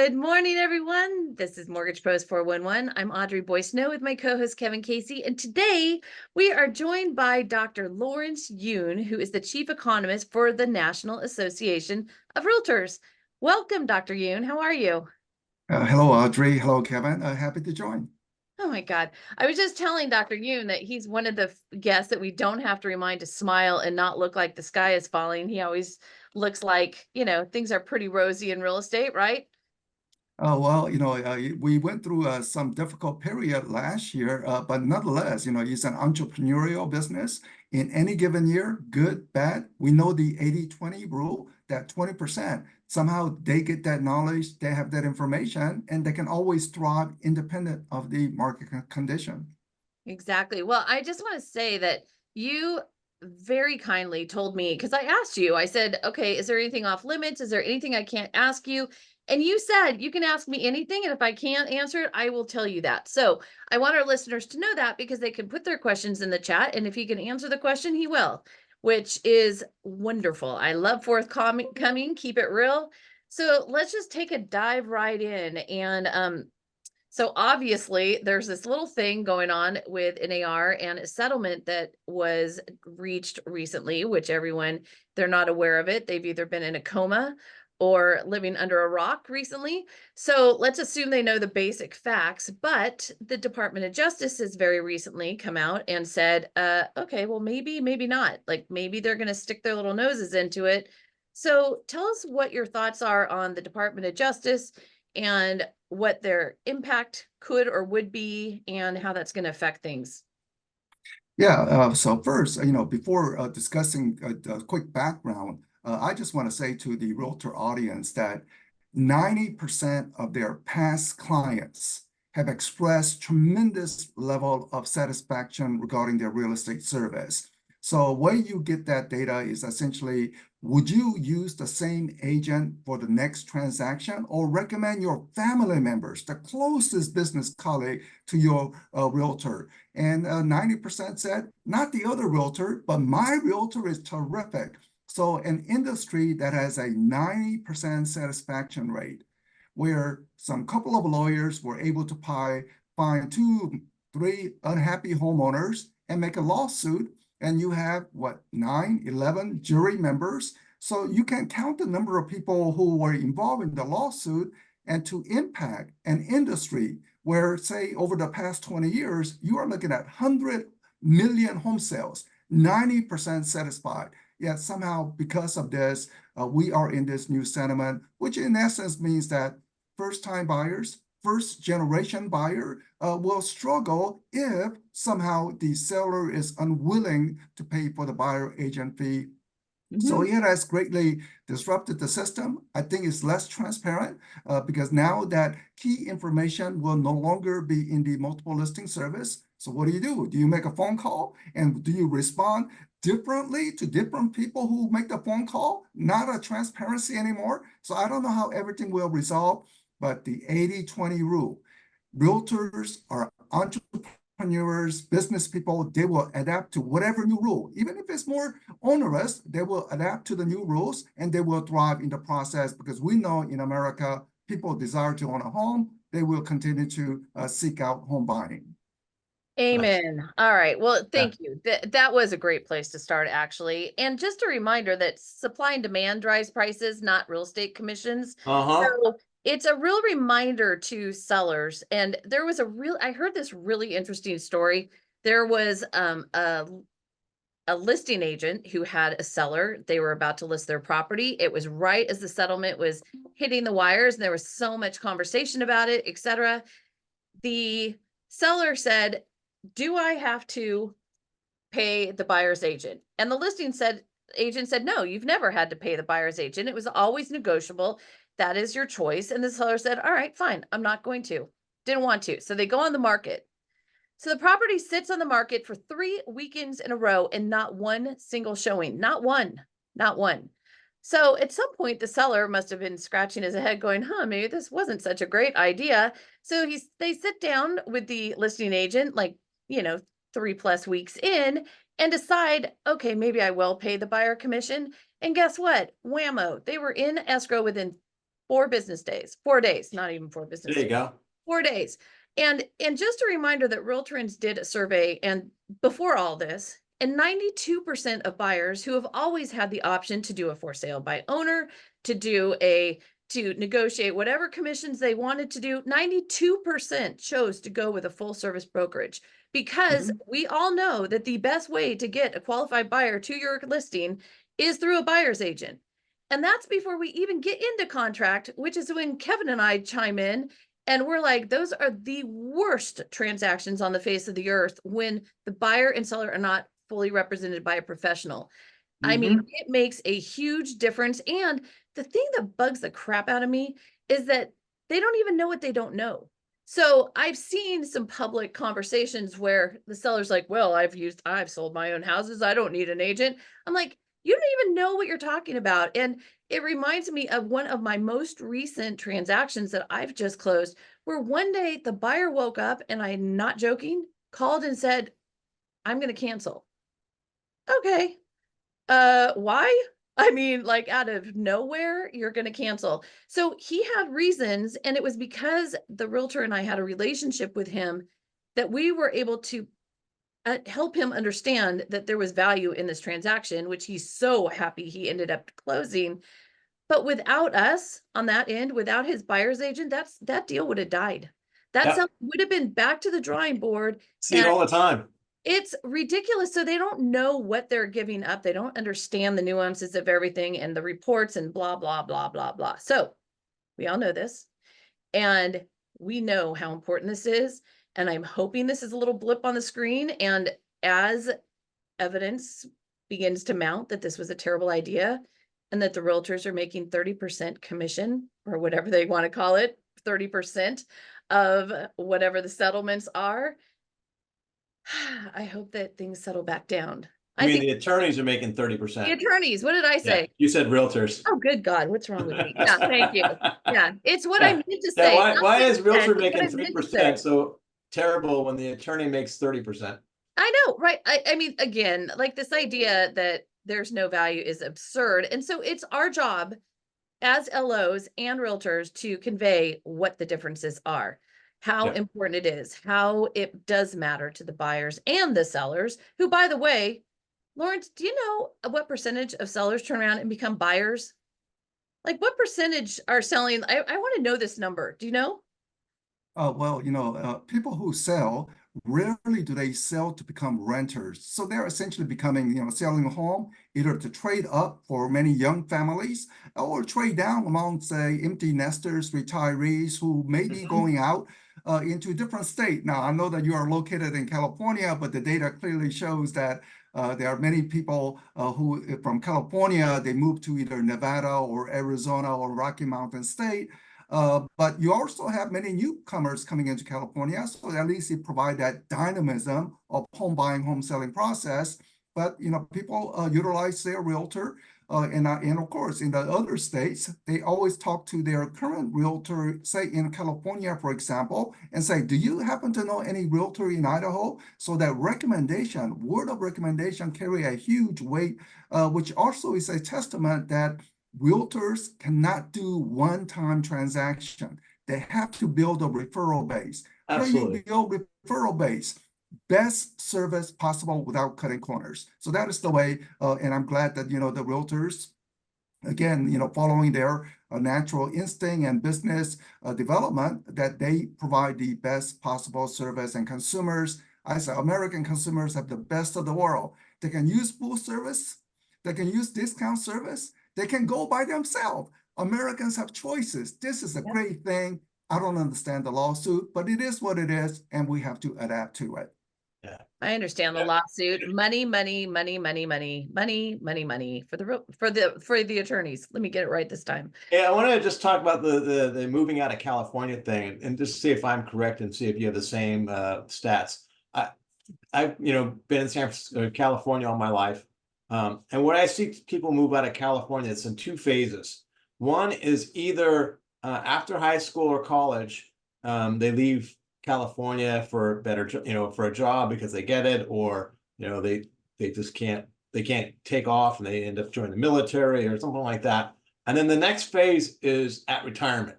Good morning, everyone. This is Mortgage Post 411. I'm Audrey Boissonou with my co-host Kevin Casey, and today we are joined by Dr. Lawrence Yoon, who is the Chief Economist for the National Association of Realtors. Welcome, Dr. Yoon. How are you? Hello, Audrey. Hello, Kevin. Happy to join. Oh my God. I was just telling Dr. Yoon that he's one of the guests that we don't have to remind to smile and not look like the sky is falling. He always looks like, things are pretty rosy in real estate, right? We went through some difficult period last year, but nonetheless, it's an entrepreneurial business. In any given year, good, bad, we know the 80-20 rule, that 20%, somehow they get that knowledge, they have that information, and they can always thrive independent of the market condition. Exactly. Well, I just want to say that you very kindly told me, because I asked you, I said, okay, is there anything off limits? Is there anything I can't ask you? And you said, you can ask me anything. And if I can't answer it, I will tell you that. So I want our listeners to know that because they can put their questions in the chat. And if he can answer the question, he will, which is wonderful. I love forthcoming, keep it real. So let's just take a dive right in. And so obviously there's this little thing going on with NAR and a settlement that was reached recently, which they're not aware of it. They've either been in a coma or living under a rock recently. So let's assume they know the basic facts, but the Department of Justice has very recently come out and said, okay, well, maybe not. Like maybe they're going to stick their little noses into it. So tell us what your thoughts are on the Department of Justice and what their impact could or would be and how that's going to affect things. Yeah, so first, before discussing a quick background, I just want to say to the realtor audience that 90% of their past clients have expressed tremendous level of satisfaction regarding their real estate service. So where you get that data is essentially, would you use the same agent for the next transaction or recommend your family members, the closest business colleague to your realtor? And 90% said, not the other realtor, but my realtor is terrific. So an industry that has a 90% satisfaction rate, where some couple of lawyers were able to find 2, 3 unhappy homeowners and make a lawsuit, and you have, 9, 11 jury members. So you can count the number of people who were involved in the lawsuit, and to impact an industry where, say, over the past 20 years, you are looking at 100 million home sales, 90% satisfied. Yet somehow, because of this, we are in this new settlement, which in essence means that first-time buyers, first-generation buyer will struggle if somehow the seller is unwilling to pay for the buyer agent fee. So it has greatly disrupted the system. I think it's less transparent because now that key information will no longer be in the multiple listing service. So what do? Do you make a phone call and do you respond differently to different people who make the phone call? Not a transparency anymore. So I don't know how everything will resolve, but the 80-20 rule, realtors are entrepreneurs, business people, they will adapt to whatever new rule. Even if it's more onerous, they will adapt to the new rules and they will thrive in the process because we know in America, people desire to own a home. They will continue to seek out home buying. Amen. All right. Well, thank you. That was a great place to start, actually. And just a reminder that supply and demand drives prices, not real estate commissions. So it's a real reminder to sellers. And I heard this really interesting story. There was a listing agent who had a seller. They were about to list their property. It was right as the settlement was hitting the wires, and there was so much conversation about it, etc. The seller said, do I have to pay the buyer's agent? And the agent said, no, you've never had to pay the buyer's agent. It was always negotiable. That is your choice. And the seller said, all right, fine. I'm not going to. Didn't want to. So they go on the market. So the property sits on the market for 3 weekends in a row and not one single showing. Not one. Not one. So at some point, the seller must have been scratching his head going, maybe this wasn't such a great idea. So they sit down with the listing agent, 3+ weeks in, and decide, okay, maybe I will pay the buyer commission. And guess what? Whammo, they were in escrow within 4 business days, 4 days, not even 4 business There you days, go. 4 days. And just a reminder that Realtor did a survey and before all this, and 92% of buyers who have always had the option to do a for sale by owner, to negotiate whatever commissions they wanted to do, 92% chose to go with a full service brokerage because we all know that the best way to get a qualified buyer to your listing is through a buyer's agent. And that's before we even get into contract, which is when Kevin and I chime in and we're like, those are the worst transactions on the face of the earth when the buyer and seller are not fully represented by a professional. I mean, it makes a huge difference. And the thing that bugs the crap out of me is that they don't even know what they don't know. So I've seen some public conversations where the seller's like, well, I've sold my own houses. I don't need an agent. I'm like, you don't even know what you're talking about. And it reminds me of one of my most recent transactions that I've just closed, where one day the buyer woke up and I'm not joking, called and said, I'm going to cancel. Okay. Why? I mean, like out of nowhere, you're going to cancel. So he had reasons, and it was because the realtor and I had a relationship with him that we were able to help him understand that there was value in this transaction, which he's so happy he ended up closing. But without us on that end, without his buyer's agent, that deal would have died. That would have been back to the drawing board. See it all the time. It's ridiculous. So they don't know what they're giving up. They don't understand the nuances of everything and the reports and blah, blah, blah, blah, blah. So we all know this. And we know how important this is. And I'm hoping this is a little blip on the screen. And as evidence begins to mount that this was a terrible idea and that the realtors are making 30% commission or whatever they want to call it, 30% of whatever the settlements are, I hope that things settle back down. I mean, the attorneys are making 30%. The attorneys, what did I say? Yeah, you said realtors. Oh, good God, what's wrong with me? Yeah, thank you. Yeah, it's what I meant to say. Why is realtor making 3% so terrible when the attorney makes 30%? I know, right? I mean, again, like this idea that there's no value is absurd. And so it's our job as LOs and realtors to convey what the differences are, how important it is, how it does matter to the buyers and the sellers, who, by the way, Lawrence, do you know what percentage of sellers turn around and become buyers? Like what percentage are selling? I want to know this number. Do you know? Well, people who sell, rarely do they sell to become renters. So they're essentially becoming, selling a home either to trade up for many young families or trade down among, say, empty nesters, retirees who may be going out into a different state. Now, I know that you are located in California, but the data clearly shows that there are many people who from California, they move to either Nevada or Arizona or Rocky Mountain State. But you also have many newcomers coming into California, so at least it provide that dynamism of home buying, home selling process. But people utilize their realtor, and of course in the other states, they always talk to their current realtor, say in California, for example, and say, "Do you happen to know any realtor in Idaho?" So that recommendation, word of recommendation, carry a huge weight, which also is a testament that realtors cannot do one-time transaction. They have to build a referral base. Absolutely. How do you build referral base? Best service possible without cutting corners. So that is the way, and I'm glad that, the realtors, again, following their natural instinct and business development, that they provide the best possible service. And consumers, I say American consumers have the best of the world. They can use full service. They can use discount service. They can go by themselves. Americans have choices. This is a great thing. I don't understand the lawsuit, but it is what it is, and we have to adapt to it. Yeah, I understand the lawsuit. Money, money, money, money, money, money, money, money for the attorneys. Let me get it right this time. Yeah, I want to just talk about the moving out of California thing and just see if I'm correct and see if you have the same stats. I've been in California all my life. And when I see people move out of California, it's in 2 phases. One is either after high school or college, they leave California for better, for a job because they get it, or they just can't take off and they end up joining the military or something like that. And then the next phase is at retirement.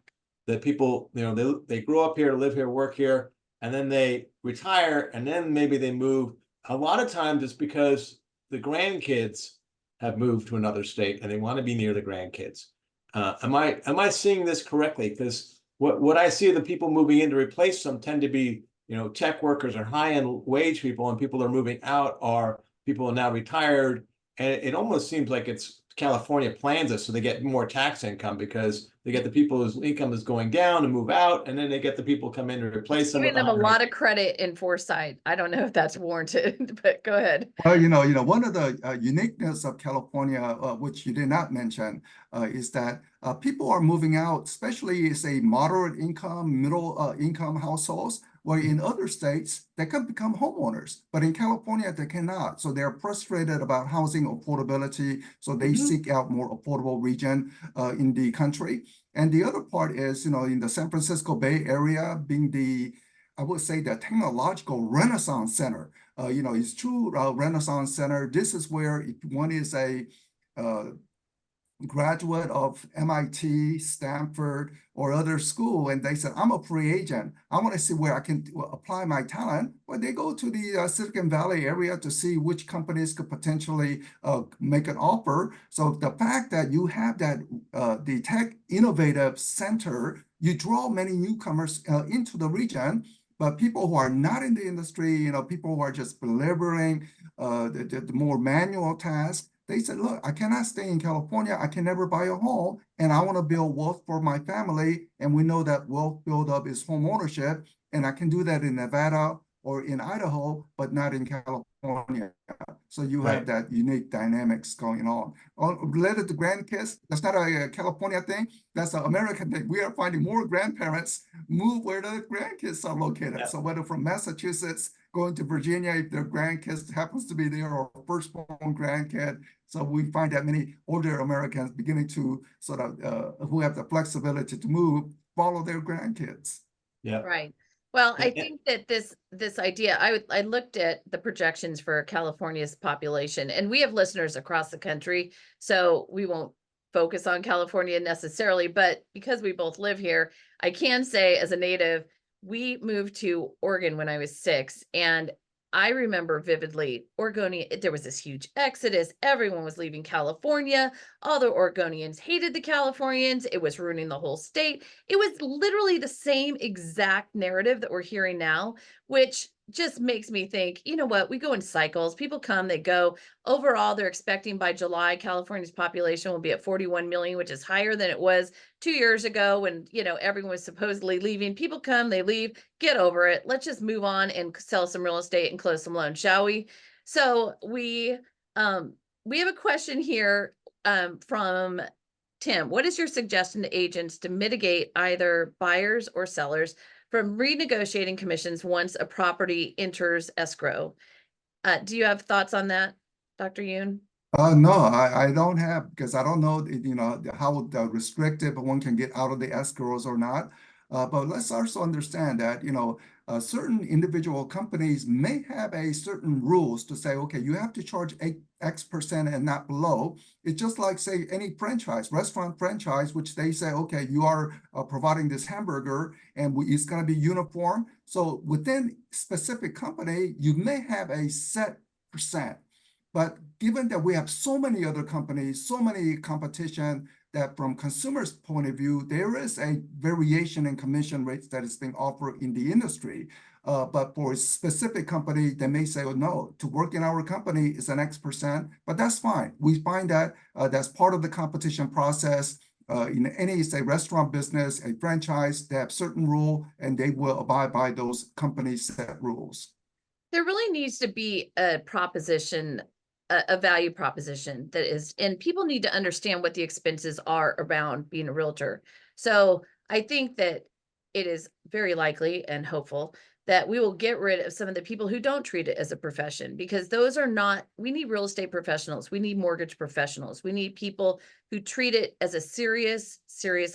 That people, you know, they grow up here, live here, work here, and then they retire, and then maybe they move. A lot of times it's because the grandkids have moved to another state and they want to be near the grandkids. Am I seeing this correctly? Because what I see of the people moving in to replace them tend to be, you know, tech workers or high-end wage people, and people that are moving out are people who are now retired. And it almost seems like it's California plans it so they get more tax income, because they get the people whose income is going down and move out, and then they get the people come in to replace them. Giving them a lot of credit in foresight. I don't know if that's warranted, but go ahead. Well, one of the uniqueness of California, which you did not mention, is that people are moving out, especially say moderate income, middle income households, where in other states they can become homeowners, but in California they cannot. So they're frustrated about housing affordability, so they seek out more affordable region in the country. And the other part is, in the San Francisco Bay Area being I would say the technological renaissance center. It's true renaissance center. This is where if one is a graduate of MIT, Stanford, or other school, and they said, I'm a free agent, I want to see where I can apply my talent. Well, they go to the Silicon Valley area to see which companies could potentially make an offer. So the fact that you have that the tech innovative center, you draw many newcomers into the region. But people who are not in the industry, people who are just delivering the more manual tasks, they said, look, I cannot stay in California. I can never buy a home, and I want to build wealth for my family. And we know that wealth buildup is home ownership, and I can do that in Nevada or in Idaho, but not in California. So you have that unique dynamics going on. Related to grandkids, that's not a California thing. That's an American thing. We are finding more grandparents move where the grandkids are located. So whether from Massachusetts going to Virginia, if their grandkids happens to be there, or firstborn grandkid. So we find that many older Americans beginning to sort of, who have the flexibility to move, follow their grandkids. Yeah. Right. Well, I think that this idea, I looked at the projections for California's population, and we have listeners across the country, so we won't focus on California necessarily, but because we both live here, I can say as a native, we moved to Oregon when I was 6, and I remember vividly Oregonian, there was this huge exodus. Everyone was leaving California. All the Oregonians hated the Californians. It was ruining the whole state. It was literally the same exact narrative that we're hearing now, which just makes me think, you know what, we go in cycles. People come, they go. Overall, they're expecting by July, California's population will be at 41 million, which is higher than it was 2 years ago when, everyone was supposedly leaving. People come, they leave, get over it. Let's just move on and sell some real estate and close some loans, shall we? So we have a question here from Tim. What is your suggestion to agents to mitigate either buyers or sellers from renegotiating commissions once a property enters escrow? Do you have thoughts on that, Dr. Yoon? No, I don't have, because I don't know, how restrictive one can get out of the escrows or not. But let's also understand that, certain individual companies may have a certain rules to say, okay, you have to charge X% and not below. It's just like, say, any restaurant franchise, which they say, okay, you are providing this hamburger and it's going to be uniform. So within specific company, you may have a set percent. But given that we have so many other companies, so many competition, that from consumers' point of view, there is a variation in commission rates that is being offered in the industry. But for a specific company, they may say, oh, no, to work in our company is an X%, but that's fine. We find that that's part of the competition process. In any, say, restaurant business, a franchise, they have certain rule, and they will abide by those company set rules. There really needs to be a proposition, a value proposition that is, and people need to understand what the expenses are around being a realtor. So I think that it is very likely and hopeful that we will get rid of some of the people who don't treat it as a profession, because those are not, we need real estate professionals. We need mortgage professionals. We need people who treat it as a serious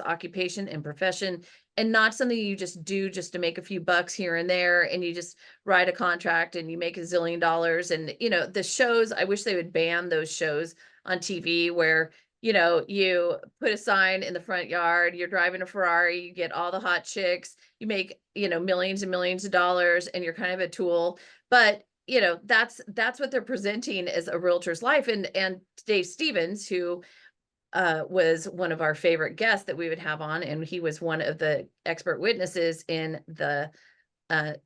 occupation and profession, and not something you just do just to make a few bucks here and there, and you just write a contract and you make $1 zillion. And, the shows, I wish they would ban those shows on TV where you put a sign in the front yard, you're driving a Ferrari, you get all the hot chicks, you make, millions and millions of dollars, and you're kind of a tool. But, that's what they're presenting as a realtor's life. And Dave Stevens, who was one of our favorite guests that we would have on, and he was one of the expert witnesses in the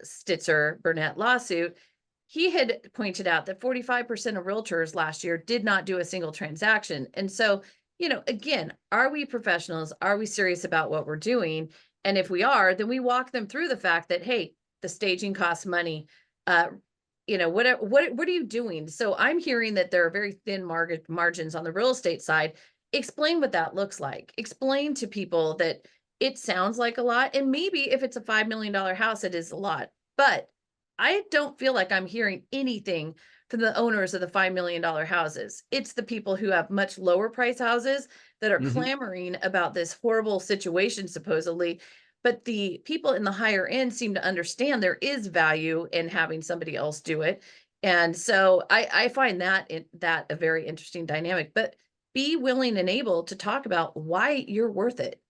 Stitzer Burnett lawsuit. He had pointed out that 45% of realtors last year did not do a single transaction. And so, again, are we professionals? Are we serious about what we're doing? And if we are, then we walk them through the fact that, hey, the staging costs money. What are you doing? So I'm hearing that there are very thin margins on the real estate side. Explain what that looks like. Explain to people that it sounds like a lot. And maybe if it's a $5 million house, it is a lot. But I don't feel like I'm hearing anything from the owners of the $5 million houses. It's the people who have much lower price houses that are clamoring about this horrible situation, supposedly. But the people in the higher end seem to understand there is value in having somebody else do it. And so I find that a very interesting dynamic. But be willing and able to talk about why you're worth it.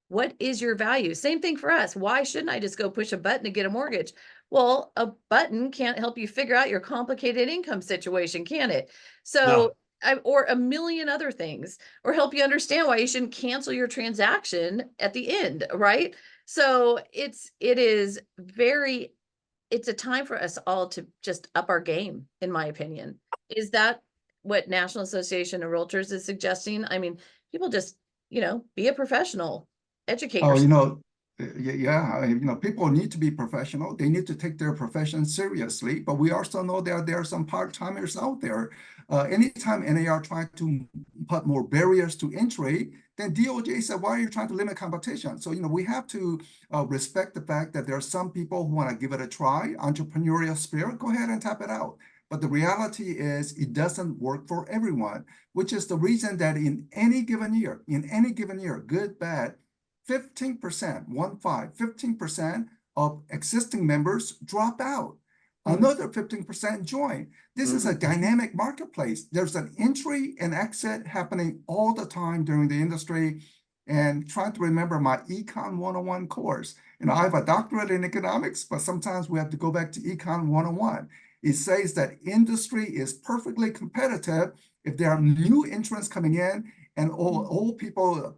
What is your value? Same thing for us. Why shouldn't I just go push a button to get a mortgage? Well, a button can't help you figure out your complicated income situation, can it? So, or a million other things, or help you understand why you shouldn't cancel your transaction at the end, right? So it's a time for us all to just up our game, in my opinion. Is that what National Association of Realtors is suggesting? I mean, people just, be a professional, educate yourself. Yeah, people need to be professional. They need to take their profession seriously. But we also know that there are some part-timers out there. Anytime NAR try to put more barriers to entry, then DOJ said, why are you trying to limit competition? So, we have to respect the fact that there are some people who want to give it a try, entrepreneurial spirit, go ahead and tap it out. But the reality is it doesn't work for everyone, which is the reason that in any given year, good, bad, 15% of existing members drop out. Another 15% join. This is a dynamic marketplace. There's an entry and exit happening all the time during the industry. And trying to remember my Econ 101 course. I have a doctorate in economics, but sometimes we have to go back to Econ 101. It says that industry is perfectly competitive if there are new entrants coming in and old people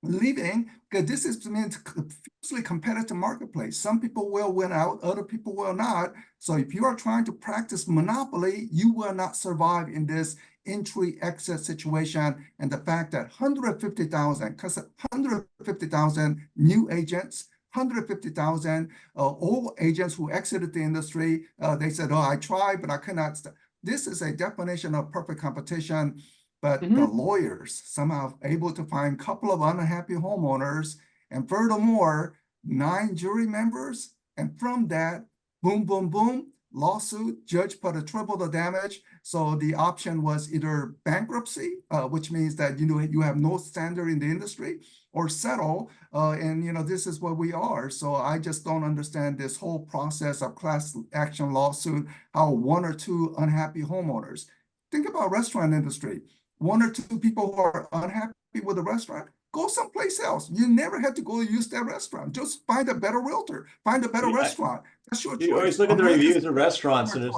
leaving, because this is a fiercely competitive marketplace. Some people will win out, other people will not. So if you are trying to practice monopoly, you will not survive in this entry-exit situation. And the fact that 150,000 new agents, 150,000 old agents who exited the industry, they said, oh, I tried, but I could not. This is a definition of perfect competition. But the lawyers somehow able to find a couple of unhappy homeowners, and furthermore, 9 jury members. And from that, boom, boom, boom, lawsuit, judge put a triple the damage. So the option was either bankruptcy, which means that you have no standard in the industry, or settle. And this is what we are. So I just don't understand this whole process of class action lawsuit, how 1 or 2 unhappy homeowners. Think about restaurant industry. 1 or 2 people who are unhappy with the restaurant, go someplace else. You never had to go use that restaurant. Just find a better realtor, find a better restaurant. That's your choice. You always look at the reviews of restaurants, and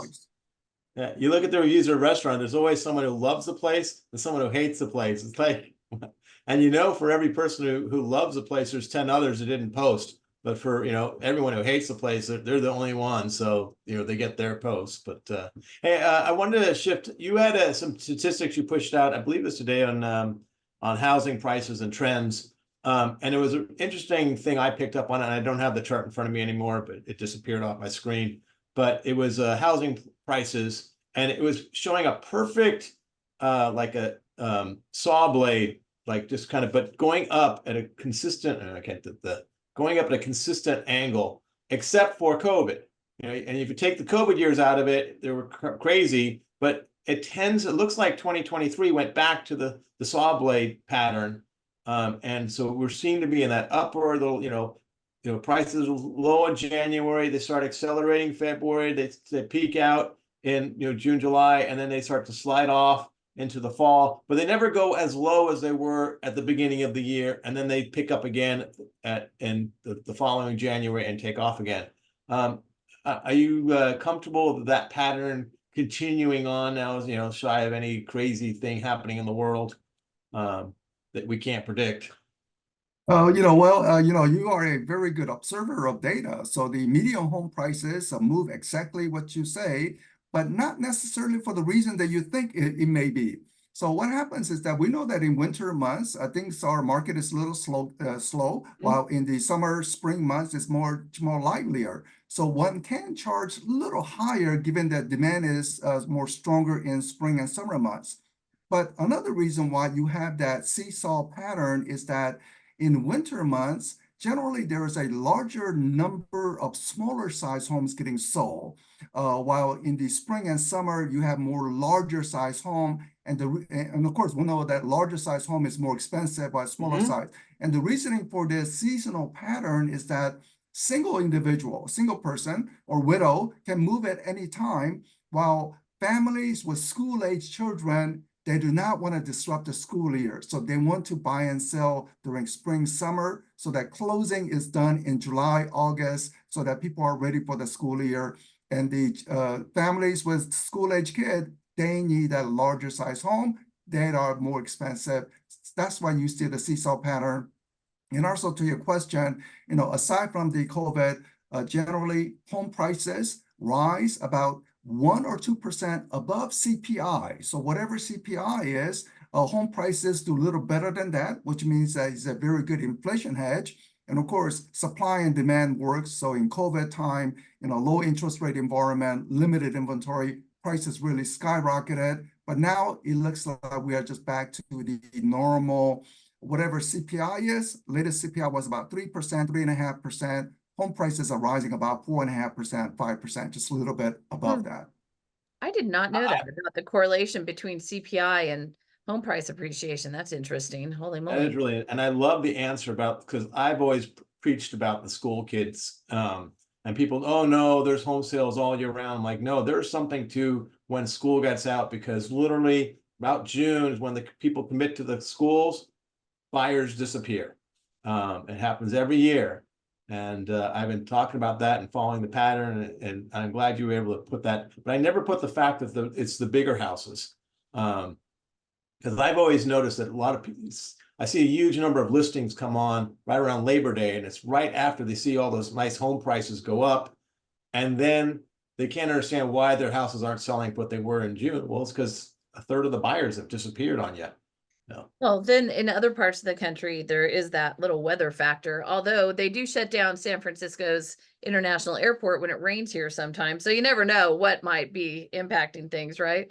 you look at the reviews of a restaurant, there's always someone who loves the place and someone who hates the place. It's like, and for every person who loves the place, there's 10 others who didn't post. But for, everyone who hates the place, they're the only one. So, they get their posts. But hey, I wanted to shift. You had some statistics you pushed out, I believe this today, on housing prices and trends. And it was an interesting thing I picked up on, and I don't have the chart in front of me anymore, but it disappeared off my screen. But it was housing prices, and it was showing a perfect, like a saw blade, like just kind of, but going up at a consistent, going up at a consistent angle, except for COVID. And if you take the COVID years out of it, they were crazy, but it looks like 2023 went back to the saw blade pattern. And so we're seen to be in that upward, prices were low in January, they start accelerating February, they peak out in June, July, and then they start to slide off, into the fall, but they never go as low as they were at the beginning of the year, and then they pick up again in the following January and take off again. Are you comfortable with that pattern continuing on now, you know, shy of any crazy thing happening in the world that we can't predict? You know, well, you know, you are a very good observer of data. So the median home prices move exactly what you say, but not necessarily for the reason that you think it may be. So what happens is that we know that in winter months, things our market is a little slow, while in the summer, spring months, it's more livelier. So one can charge a little higher given that demand is more stronger in spring and summer months. But another reason why you have that seesaw pattern is that in winter months, generally there is a larger number of smaller size homes getting sold, while in the spring and summer you have more larger size home, and of course we know that larger size home is more expensive by smaller size. And the reasoning for this seasonal pattern is that single person or widow can move at any time, while families with school-age children, they do not want to disrupt the school year. So they want to buy and sell during spring, summer, so that closing is done in July, August, so that people are ready for the school year. And the families with school-age kids, they need a larger size home that are more expensive. That's why you see the seesaw pattern. And also to your question, you know, aside from the COVID, generally home prices rise about 1 or 2% above CPI. So whatever CPI is, home prices do a little better than that, which means that it's a very good inflation hedge. And of course, supply and demand works. So in COVID time, you know, low interest rate environment, limited inventory, prices really skyrocketed. But now it looks like we are just back to the normal, whatever CPI is. Latest CPI was about 3%, 3.5%. Home prices are rising about 4.5%, 5%, just a little bit above that. I did not know that about the correlation between CPI and home price appreciation. That's interesting. Holy moly. That is really, and I love the answer about, because I've always preached about the school kids, and people, oh no, there's home sales all year round. I'm like, no, there's something to when school gets out, because literally about June is when the people commit to the schools, buyers disappear. It happens every year. And I've been talking about that and following the pattern, and I'm glad you were able to put that. But I never put the fact that it's the bigger houses, because I've always noticed that a lot of people, I see a huge number of listings come on right around Labor Day, and it's right after they see all those nice home prices go up, and then they can't understand why their houses aren't selling what they were in June. Well, it's because a third of the buyers have disappeared on you. No. Well, then in other parts of the country, there is that little weather factor, although they do shut down San Francisco's International Airport when it rains here sometimes. So you never know what might be impacting things, right?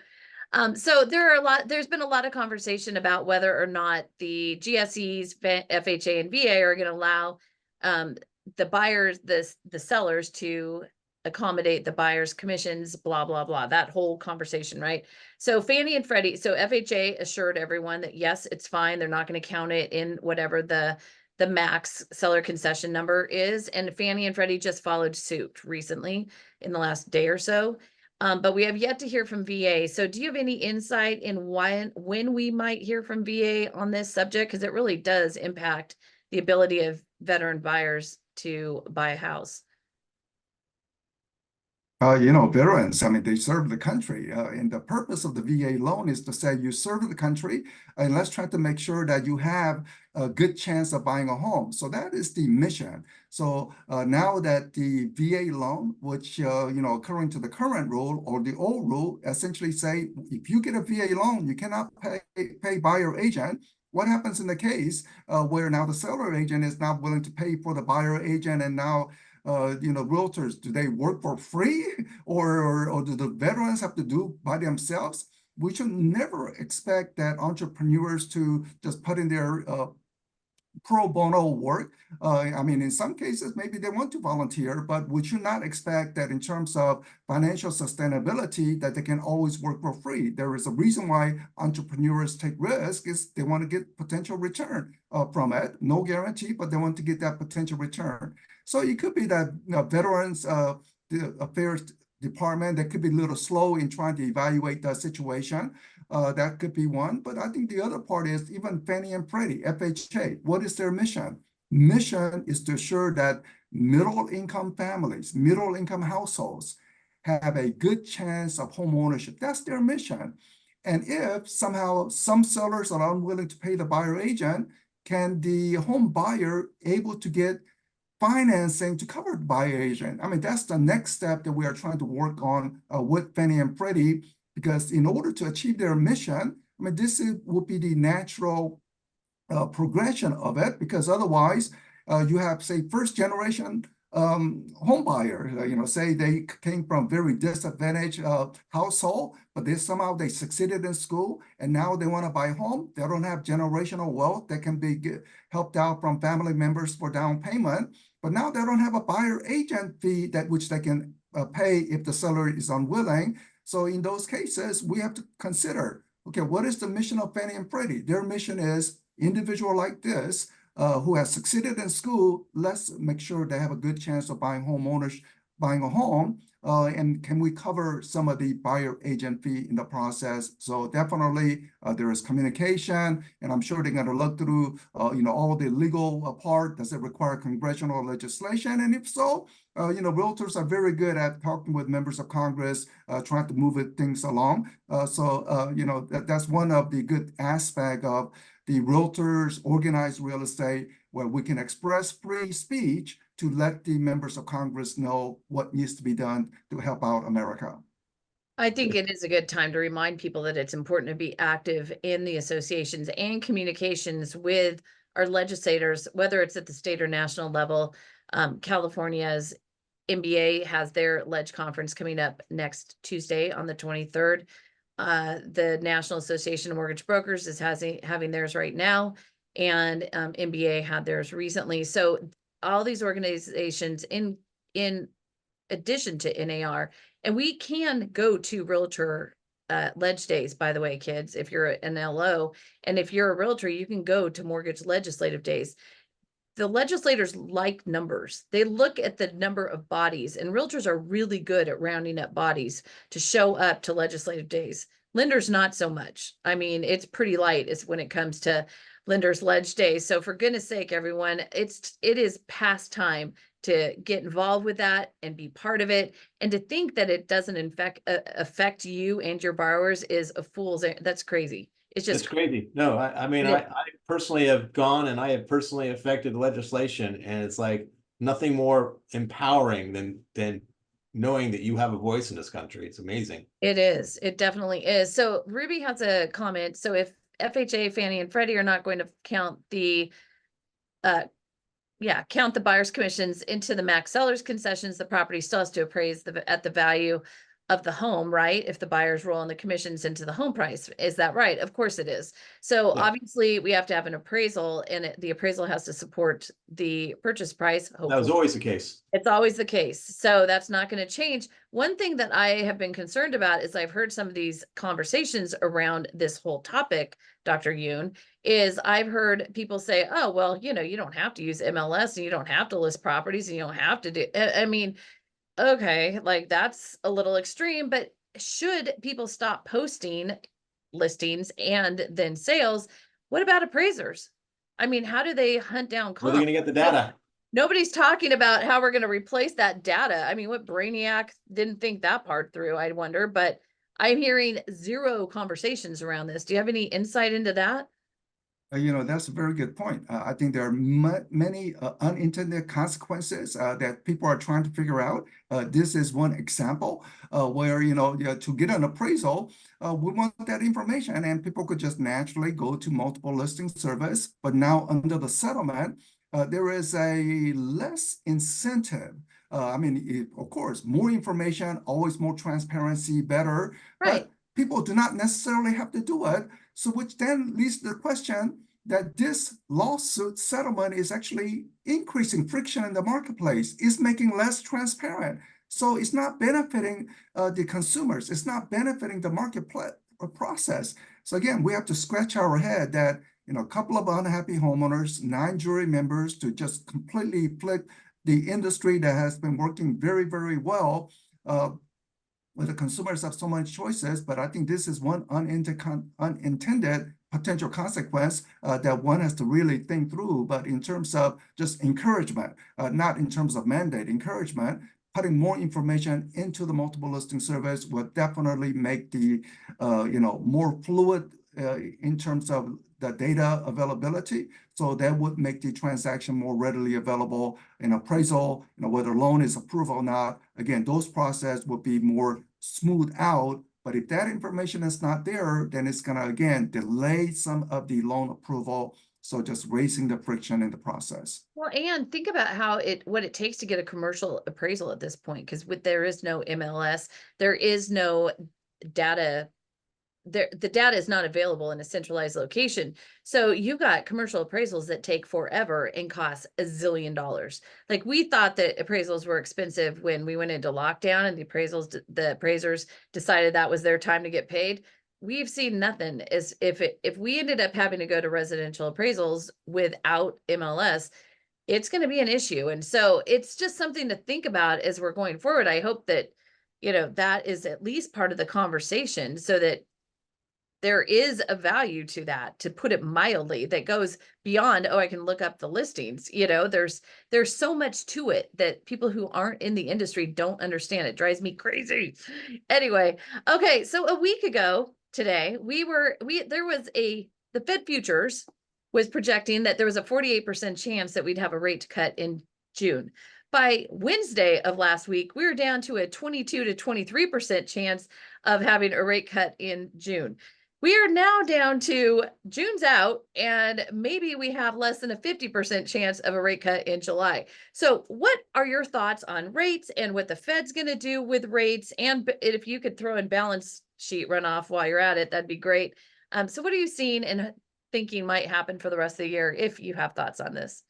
So there's been a lot of conversation about whether or not the GSEs, FHA, and VA are going to allow the buyers, the sellers to accommodate the buyers' commissions, blah, blah, blah, that whole conversation, right? So Fannie and Freddie, so FHA assured everyone that yes, it's fine. They're not going to count it in whatever the max seller concession number is. And Fannie and Freddie just followed suit recently in the last day or so. But we have yet to hear from VA. So do you have any insight in when we might hear from VA on this subject? Because it really does impact the ability of veteran buyers to buy a house. You know, veterans, I mean, they serve the country. And the purpose of the VA loan is to say you serve the country, and let's try to make sure that you have a good chance of buying a home. So that is the mission. So now that the VA loan, which, you know, according to the current rule or the old rule, essentially say, if you get a VA loan, you cannot pay buyer agent. What happens in the case where now the seller agent is not willing to pay for the buyer agent, and now you know, realtors, do they work for free, or do the veterans have to do by themselves? We should never expect that entrepreneurs to just put in their pro bono work. I mean, in some cases, maybe they want to volunteer, but we should not expect that in terms of financial sustainability that they can always work for free. There is a reason why entrepreneurs take risks, is they want to get potential return from it. No guarantee, but they want to get that potential return. So it could be that, you know, Veterans Affairs Department, that could be a little slow in trying to evaluate the situation. That could be one. But I think the other part is even Fannie and Freddie, FHA. What is their mission? Mission is to assure that middle-income families, middle-income households have a good chance of home ownership. That's their mission. And if somehow some sellers are unwilling to pay the buyer agent, can the home buyer able to get financing to cover the buyer agent? I mean, that's the next step that we are trying to work on with Fannie and Freddie, because in order to achieve their mission, I mean, would be the natural progression of it, because otherwise you have, say, first generation home buyer, say they came from very disadvantaged household, but somehow they succeeded in school and now they want to buy a home. They don't have generational wealth that can be helped out from family members for down payment, but now they don't have a buyer agent fee which they can pay if the seller is unwilling. So in those cases, we have to consider, okay, what is the mission of Fannie and Freddie? Their mission is individual like this who has succeeded in school, let's make sure they have a good chance of buying a home, and can we cover some of the buyer agent fee in the process? So definitely there is communication, and I'm sure they're going to look through all the legal part. Does it require congressional legislation? And if so, realtors are very good at talking with members of Congress, trying to move things along. That's one of the good aspects of the realtors organized real estate, where we can express free speech to let the members of Congress know what needs to be done to help out America. I think it is a good time to remind people that it's important to be active in the associations and communications with our legislators, whether it's at the state or national level. California's NBA has their ledge conference coming up next Tuesday on the 23rd. The National Association of Mortgage Brokers is having theirs right now, and NBA had theirs recently. So all these organizations in addition to NAR, and we can go to Realtor ledge days, by the way, kids, if you're an LO, and if you're a realtor, you can go to mortgage legislative days. The legislators like numbers. They look at the number of bodies, and realtors are really good at rounding up bodies to show up to legislative days. Lenders, not so much. I mean, it's pretty light when it comes to lenders ledge days. So for goodness sake, everyone, it is past time to get involved with that and be part of it. And to think that it doesn't affect you and your borrowers is a fool's. That's crazy. It's crazy. No, I mean, I personally have gone and I have personally affected legislation, and it's like nothing more empowering than knowing that you have a voice in this country. It's amazing. It is. It definitely is. So Ruby has a comment. So if FHA, Fannie, and Freddie are not going to count the buyer's commissions into the max seller's concessions, the property still has to appraise at the value of the home, right? If the buyers roll in the commissions into the home price. Is that right? Of course it is. So yeah. Obviously we have to have an appraisal, and the appraisal has to support the purchase price. Hopefully. That was always the case. It's always the case. So that's not going to change. One thing that I have been concerned about is I've heard some of these conversations around this whole topic, Dr. Yoon, is I've heard people say, oh, well, you don't have to use MLS, and you don't have to list properties, and you don't have to do, I mean, okay, like that's a little extreme, but should people stop posting listings and then sales? What about appraisers? I mean, how do they hunt down comps? Where are they going to get the data? Nobody's talking about how we're going to replace that data. I mean, what brainiac didn't think that part through, I wonder, but I'm hearing zero conversations around this. Do you have any insight into that? That's a very good point. I think there are many unintended consequences that people are trying to figure out. This is one example where, to get an appraisal, we want that information, and people could just naturally go to multiple listing service. But now under the settlement, there is a less incentive. Of course, more information, always more transparency, better. Right. But people do not necessarily have to do it. So which then leads to the question that this lawsuit settlement is actually increasing friction in the marketplace, is making less transparent. So it's not benefiting the consumers. It's not benefiting the marketplace process. So again, we have to scratch our head that, a couple of unhappy homeowners, 9 jury members to just completely flip the industry that has been working very, very well. where the consumers have so many choices, but I think this is one unintended potential consequence that one has to really think through. But in terms of just encouragement, not in terms of mandate, encouragement, putting more information into the multiple listing service will definitely make the more fluid in terms of the data availability. So that would make the transaction more readily available in appraisal, whether loan is approved or not. Again, those process will be more smooth out. But if that information is not there, then it's going to, again, delay some of the loan approval. So just raising the friction in the process. Well, and think about what it takes to get a commercial appraisal at this point, because there is no MLS, there is no data. The data is not available in a centralized location. So you got commercial appraisals that take forever and cost $1 zillion. Like, we thought that appraisals were expensive when we went into lockdown and the appraisers decided that was their time to get paid. We've seen nothing. As if we ended up having to go to residential appraisals without MLS, it's going to be an issue. And so it's just something to think about as we're going forward. I hope that, that is at least part of the conversation, so that there is a value to that, to put it mildly, that goes beyond, oh, I can look up the listings. There's so much to it that people who aren't in the industry don't understand. It drives me crazy. Anyway, okay, so a week ago today, the Fed futures was projecting that there was a 48% chance that we'd have a rate cut in June. By Wednesday of last week, we were down to a 22 to 23% chance of having a rate cut in June. We are now down to June's out, and maybe we have less than a 50% chance of a rate cut in July. So what are your thoughts on rates and what the Fed's going to do with rates? And if you could throw in balance sheet runoff while you're at it, that'd be great. So what are you seeing and thinking might happen for the rest of the year, if you have thoughts on this?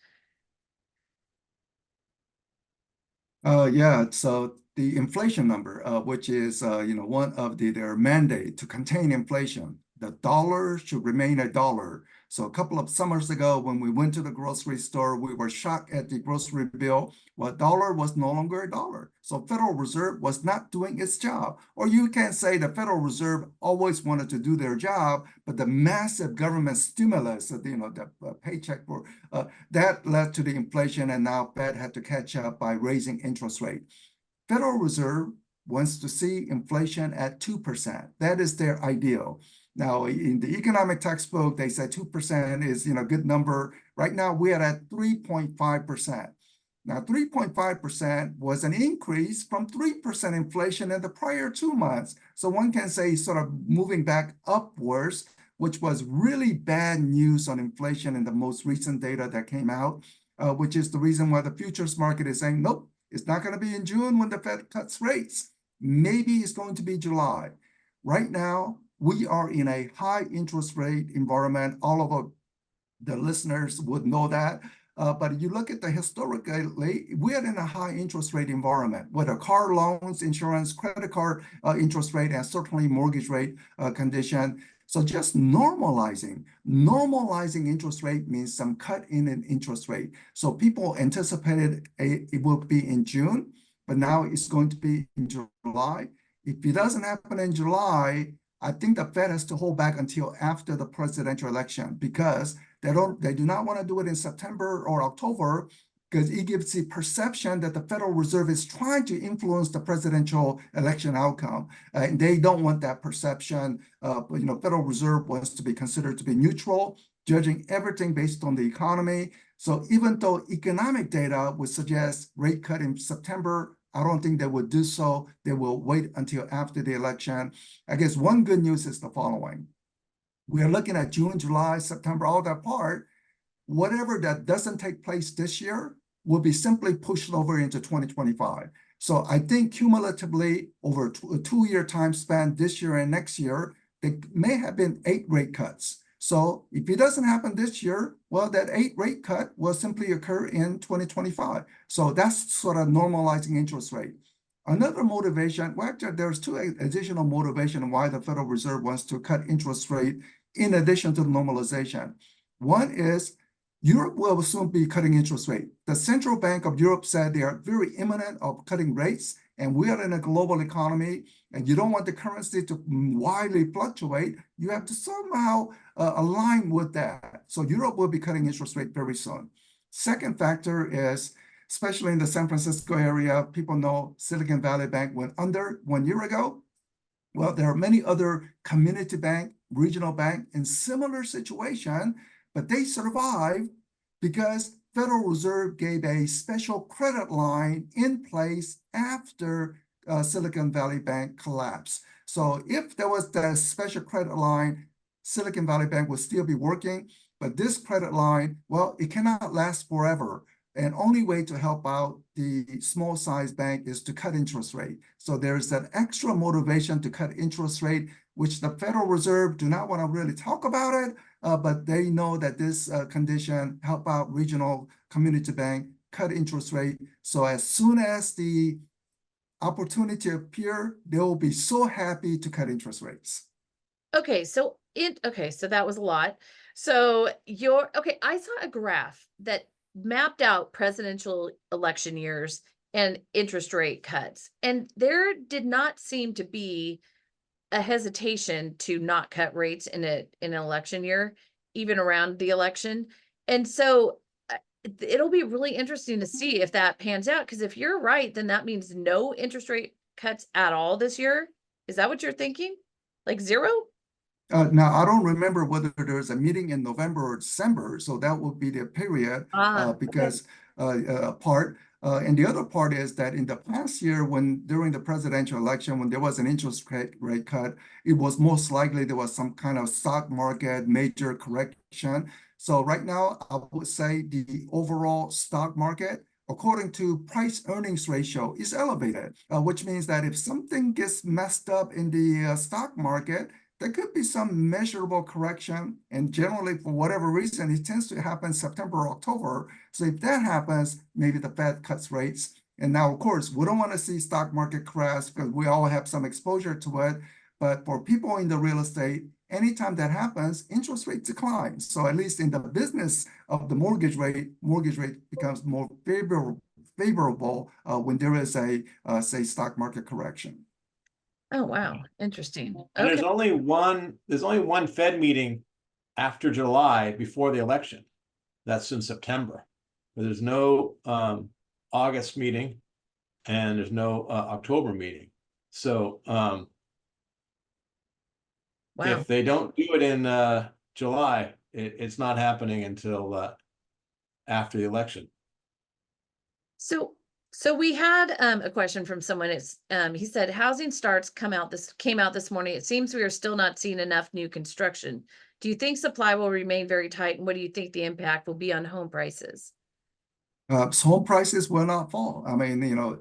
Yeah, so the inflation number, which is one of their mandate to contain inflation, the dollar should remain a dollar. So a couple of summers ago, when we went to the grocery store, we were shocked at the grocery bill. Well, dollar was no longer a dollar. So Federal Reserve was not doing its job. Or you can say the Federal Reserve always wanted to do their job, but the massive government stimulus, the paycheck for that led to the inflation, and now Fed had to catch up by raising interest rate. Federal Reserve wants to see inflation at 2%. That is their ideal. Now, in the economic textbook, they say 2% is a good number. Right now, we are at 3.5%. Now, 3.5% was an increase from 3% inflation in the prior 2 months. So one can say sort of moving back upwards, which was really bad news on inflation in the most recent data that came out, which is the reason why the futures market is saying, nope, it's not going to be in June when the Fed cuts rates. Maybe it's going to be July. Right now, we are in a high interest rate environment. All of the listeners would know that. But you look at the historically, we are in a high interest rate environment, whether car loans, insurance, credit card interest rate, and certainly mortgage rate condition. So just normalizing interest rate means some cut in an interest rate. So people anticipated it will be in June, but now it's going to be in July. If it doesn't happen in July, I think the Fed has to hold back until after the presidential election, because they do not want to do it in September or October, because it gives the perception that the Federal Reserve is trying to influence the presidential election outcome. And they don't want that perception. Federal Reserve wants to be considered to be neutral, judging everything based on the economy. So even though economic data would suggest rate cut in September, I don't think they would do so. They will wait until after the election. I guess one good news is the following. We are looking at June, July, September, all that part. Whatever that doesn't take place this year will be simply pushed over into 2025. So I think cumulatively over a 2-year time span, this year and next year, there may have been 8 rate cuts. So if it doesn't happen this year, well, that 8 rate cut will simply occur in 2025. So that's sort of normalizing interest rate. Another motivation, well, actually, there's 2 additional motivation why the Federal Reserve wants to cut interest rate in addition to the normalization. One is Europe will soon be cutting interest rate. The Central Bank of Europe said they are very imminent of cutting rates, and we are in a global economy, and you don't want the currency to widely fluctuate, you have to somehow align with that. So Europe will be cutting interest rate very soon. Second factor is, especially in the San Francisco area, people know Silicon Valley Bank went under 1 year ago. Well, there are many other community bank, regional bank in similar situation, but they survived because Federal Reserve gave a special credit line in place after Silicon Valley Bank collapsed. So if there was the special credit line, Silicon Valley Bank would still be working, but this credit line, well, it cannot last forever. And only way to help out the small size bank is to cut interest rate. So there's that extra motivation to cut interest rate, which the Federal Reserve do not want to really talk about it, but they know that this condition help out regional community bank cut interest rate. So as soon as the opportunity appear, they will be so happy to cut interest rates. Okay, so that was a lot. So I saw a graph that mapped out presidential election years and interest rate cuts, and there did not seem to be a hesitation to not cut rates in an election year, even around the election. And so it'll be really interesting to see if that pans out, because if you're right, then that means no interest rate cuts at all this year. Is that what you're thinking? Like zero? Now, I don't remember whether there's a meeting in November or December, so that would be the period because part. And the other part is that in the past year, during the presidential election, when there was an interest rate cut, it was most likely there was some kind of stock market major correction. So right now, I would say the overall stock market, according to price earnings ratio, is elevated, which means that if something gets messed up in the stock market, there could be some measurable correction, and generally, for whatever reason, it tends to happen September, October. So if that happens, maybe the Fed cuts rates. And now, of course, we don't want to see stock market crash because we all have some exposure to it. But for people in the real estate, anytime that happens, interest rate declines. So at least in the business of the mortgage rate becomes more favorable when there is a say stock market correction. Oh, wow. Interesting. And Okay. there's only one Fed meeting after July before the election. That's in September. But there's no August meeting and there's no October meeting. So Wow. if they don't do it in July, it's not happening until after the election. So we had a question from someone. He said housing starts came out this morning. It seems we are still not seeing enough new construction. Do you think supply will remain very tight, and what do you think the impact will be on home prices? So home prices will not fall. I mean,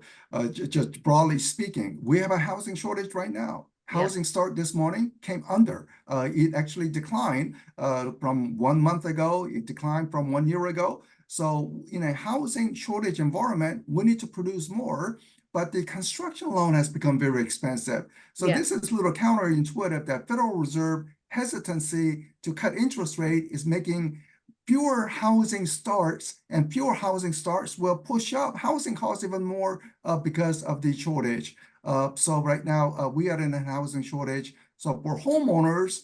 just broadly speaking, we have a housing shortage right now. Housing start this morning came under. It actually declined from 1 month ago. It declined from 1 year ago. So in a housing shortage environment, we need to produce more, but the construction loan has become very expensive. So this is a little counterintuitive that Federal Reserve hesitancy to cut interest rate is making fewer housing starts, and fewer housing starts will push up housing costs even more because of the shortage. So right now we are in a housing shortage. So for homeowners,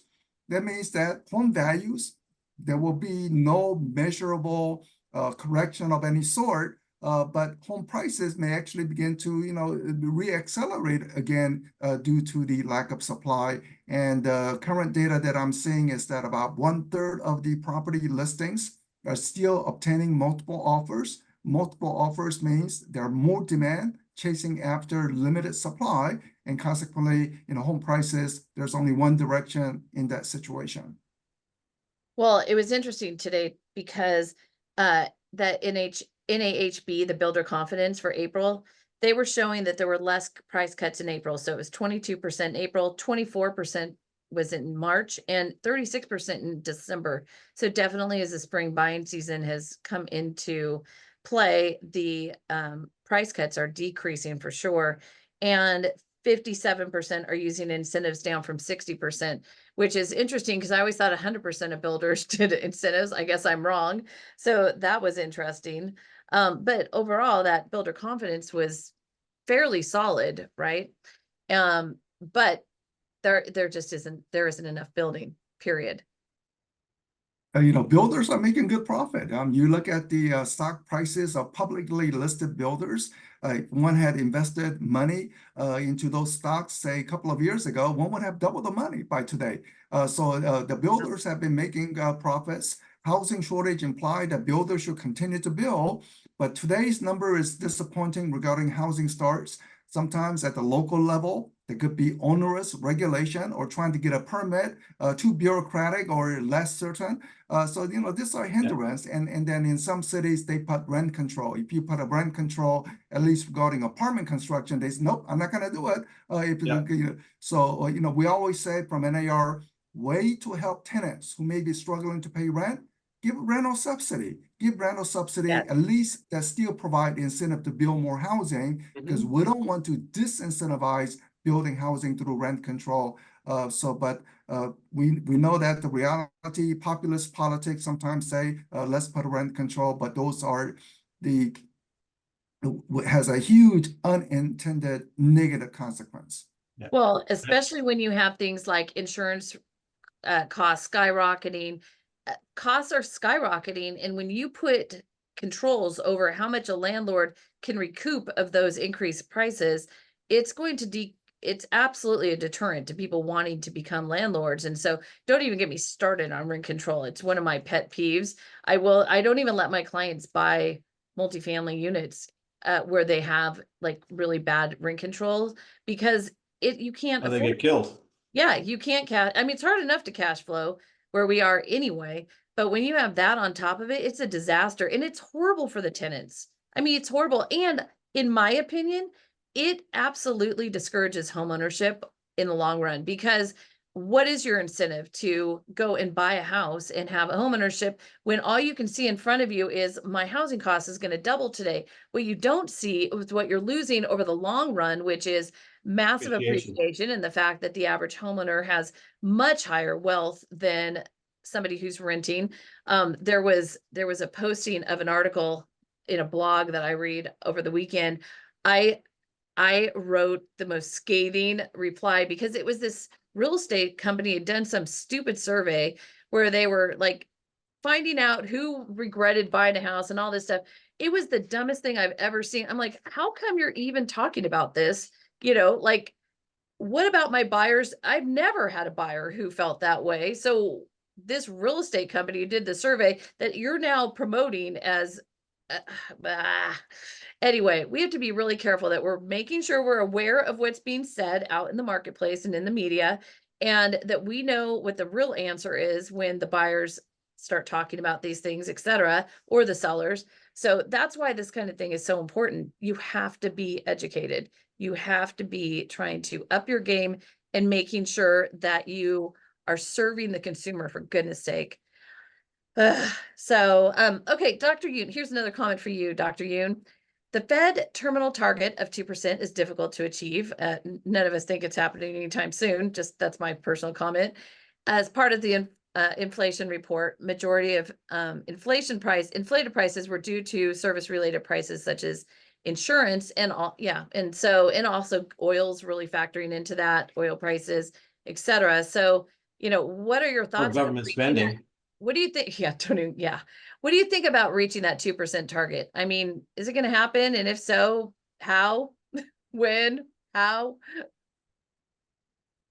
that means that home values, there will be no measurable correction of any sort, but home prices may actually begin to, re-accelerate again due to the lack of supply. And current data that I'm seeing is that about 1/3 of the property listings are still obtaining multiple offers. Multiple offers means there are more demand chasing after limited supply, and consequently, home prices, there's only one direction in that situation. Well, it was interesting today because that NAHB, the builder confidence for April, they were showing that there were less price cuts in April. So it was 22% in April, 24% was in March, and 36% in December. So definitely as the spring buying season has come into play, the price cuts are decreasing for sure. And 57% are using incentives down from 60%, which is interesting because I always thought 100% of builders did incentives. I guess I'm wrong. So that was interesting. But overall, that builder confidence was fairly solid, right? But there just isn't enough building, period. Builders are making good profit. You look at the stock prices of publicly listed builders. One had invested money into those stocks, say a couple of years ago, one would have doubled the money by today. So the builders have been making profits. Housing shortage implied that builders should continue to build, but today's number is disappointing regarding housing starts. Sometimes at the local level, there could be onerous regulation or trying to get a permit too bureaucratic or less certain. So, these are hindrance. And then in some cities, they put rent control. If you put a rent control, at least regarding apartment construction, they say, nope, I'm not going to do it. So, we always say from NAR, way to help tenants who may be struggling to pay rent, give rental subsidy. Give rental subsidy, at least that still provide incentive to build more housing, because we don't want to disincentivize building housing through rent control. But we know that the reality, populist politics sometimes say, let's put rent control, but those are has a huge unintended negative consequence. Well, especially when you have things like insurance costs skyrocketing. Costs are skyrocketing, and when you put controls over how much a landlord can recoup of those increased prices, it's going to it's absolutely a deterrent to people wanting to become landlords. And so don't even get me started on rent control. It's one of my pet peeves. I don't even let my clients buy multifamily units where they have like really bad rent controls, because you can't they afford get killed. Yeah, you can't I mean, it's hard enough to cash flow where we are anyway, but when you have that on top of it, it's a disaster, and it's horrible for the tenants. I mean, it's horrible. And in my opinion, it absolutely discourages homeownership in the long run, because what is your incentive to go and buy a house and have a homeownership when all you can see in front of you is my housing cost is going to double today? What you don't see is what you're losing over the long run, which is massive appreciation, and the fact that the average homeowner has much higher wealth than somebody who's renting. There was a posting of an article in a blog that I read over the weekend. I wrote the most scathing reply, because it was this real estate company had done some stupid survey where they were like finding out who regretted buying a house and all this stuff. It was the dumbest thing I've ever seen. I'm like, how come you're even talking about this? Like, what about my buyers? I've never had a buyer who felt that way. So this real estate company did the survey that you're now promoting as anyway, we have to be really careful that we're making sure we're aware of what's being said out in the marketplace and in the media, and that we know what the real answer is when the buyers start talking about these things, etc., or the sellers. So that's why this kind of thing is so important. You have to be educated. You have to be trying to up your game and making sure that you are serving the consumer, for goodness sake. Okay, Dr. Yoon, here's another comment for you, Dr. Yoon. The Fed terminal target of 2% is difficult to achieve. None of us think it's happening anytime soon. Just that's my personal comment. As part of the inflation report, majority of inflated prices were due to service-related prices such as insurance and and also oil's really factoring into that, oil prices, etc. So, what are your thoughts on government spending? What do you think? What do you think about reaching that 2% target? I mean, is it going to happen? And if so, how, when, how?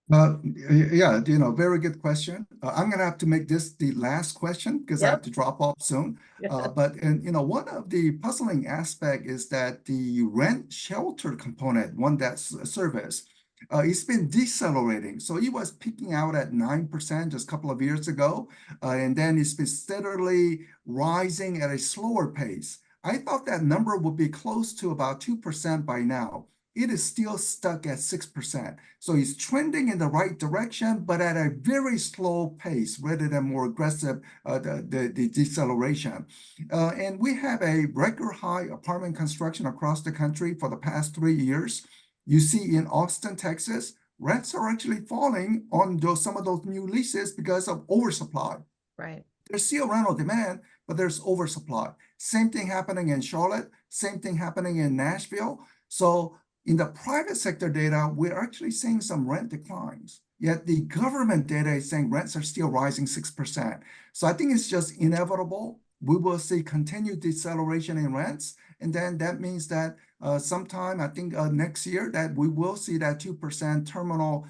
Yeah, very good question. I'm going to have to make this the last question because I have to drop off soon. But one of the puzzling aspect is that the rent shelter component, one that's service, it's been decelerating. So it was peaking out at 9% just a couple of years ago, and then it's been steadily rising at a slower pace. I thought that number would be close to about 2% by now. It is still stuck at 6%. So it's trending in the right direction, but at a very slow pace rather than more aggressive, the deceleration. And we have a record high apartment construction across the country for the past 3 years. You see in Austin, Texas, rents are actually falling on some of those new leases because of oversupply. Right. There's still rental demand, but there's oversupply. Same thing happening in Charlotte, same thing happening in Nashville. So In the private sector data, we're actually seeing some rent declines. Yet the government data is saying rents are still rising 6%. So I think it's just inevitable. We will see continued deceleration in rents. And then that means that sometime, I think next year, that we will see that 2% terminal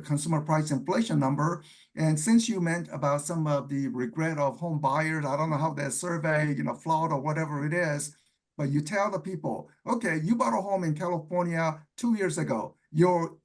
consumer price inflation number. And since you meant about some of the regret of home buyers, I don't know how that survey, flawed or whatever it is, but you tell the people, okay, you bought a home in California 2 years ago. Your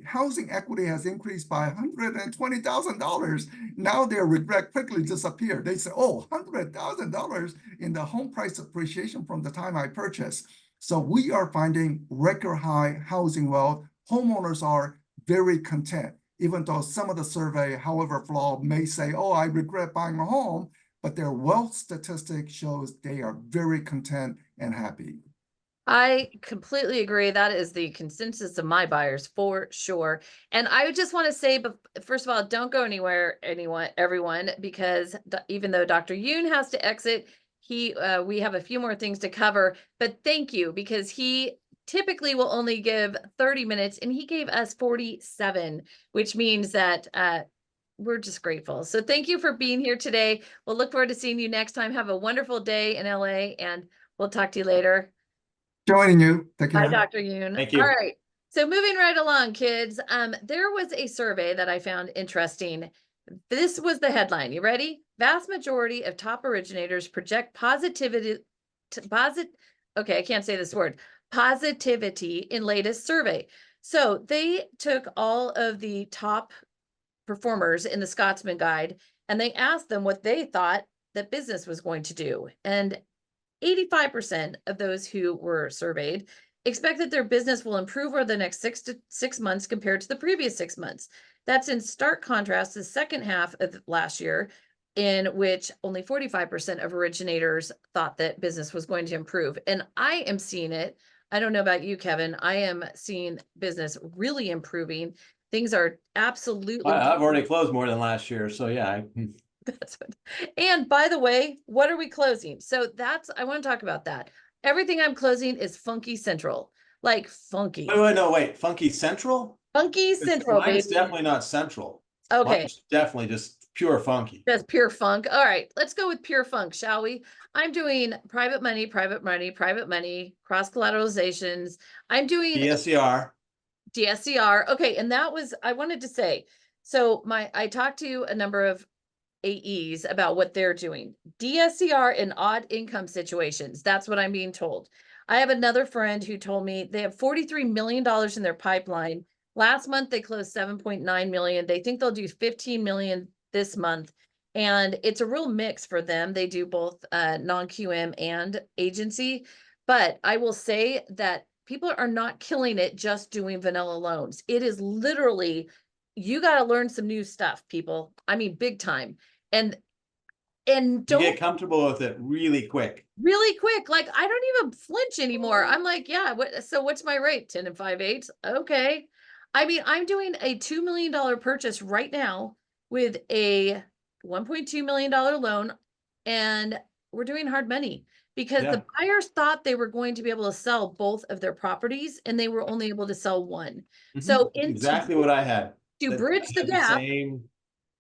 housing equity has increased by $120,000. Now their regret quickly disappeared. They say, oh, $100,000 in the home price appreciation from the time I purchased. So we are finding record high housing wealth. Homeowners are very content, even though some of the survey, however flawed, may say, oh, I regret buying a home, but their wealth statistic shows they are very content and happy. I completely agree. That is the consensus of my buyers for sure. And I just want to say, but first of all, don't go anywhere, everyone, because even though Dr. Yoon has to exit, we have a few more things to cover. But thank you, because he typically will only give 30 minutes, and he gave us 47, which means that we're just grateful. So thank you for being here today. We'll look forward to seeing you next time. Have a wonderful day in LA, and we'll talk to you later. Joining you. Take care. Bye, Dr. Yoon. Thank you. All right. So moving right along, kids. There was a survey that I found interesting. This was the headline. You ready? Vast majority of top originators project positivity. Okay, I can't say this word. Positivity in latest survey. So they took all of the top performers in the Scotsman Guide, and they asked them what they thought that business was going to do. And 85% of those who were surveyed expect that their business will improve over the next 6 months compared to the previous 6 months. That's in stark contrast to the second half of last year, in which only 45% of originators thought that business was going to improve. And I am seeing it. I don't know about you, Kevin. I am seeing business really improving. Things are absolutely. I've already closed more than last year. So yeah. That's what. And by the way, what are we closing? So I want to talk about that. Everything I'm closing is funky central, like funky. Wait, funky central? Funky central, Mine's baby. definitely not central. Okay. Mine's definitely just pure funky. That's pure funk. All right, let's go with pure funk, shall we? I'm doing private money, cross collateralizations. I'm doing DSCR. Okay, and I wanted to say, so I talked to a number of AEs about what they're doing. DSCR in odd income situations. That's what I'm being told. I have another friend who told me they have $43 million in their pipeline. Last month, they closed 7.9 million. They think they'll do 15 million this month. And it's a real mix for them. They do both non-QM and agency. But I will say that people are not killing it just doing vanilla loans. It is literally, you got to learn some new stuff, people. I mean, big time. And don't you get comfortable with it really quick. Like, I don't even flinch anymore. I'm like, yeah, so what's my rate? 10 5/8. Okay. I mean, I'm doing a $2 million purchase right now with a $1.2 million loan, and we're doing hard money because the buyers thought they were going to be able to sell both of their properties, and they were only able to sell one. So exactly what I had to bridge the gap.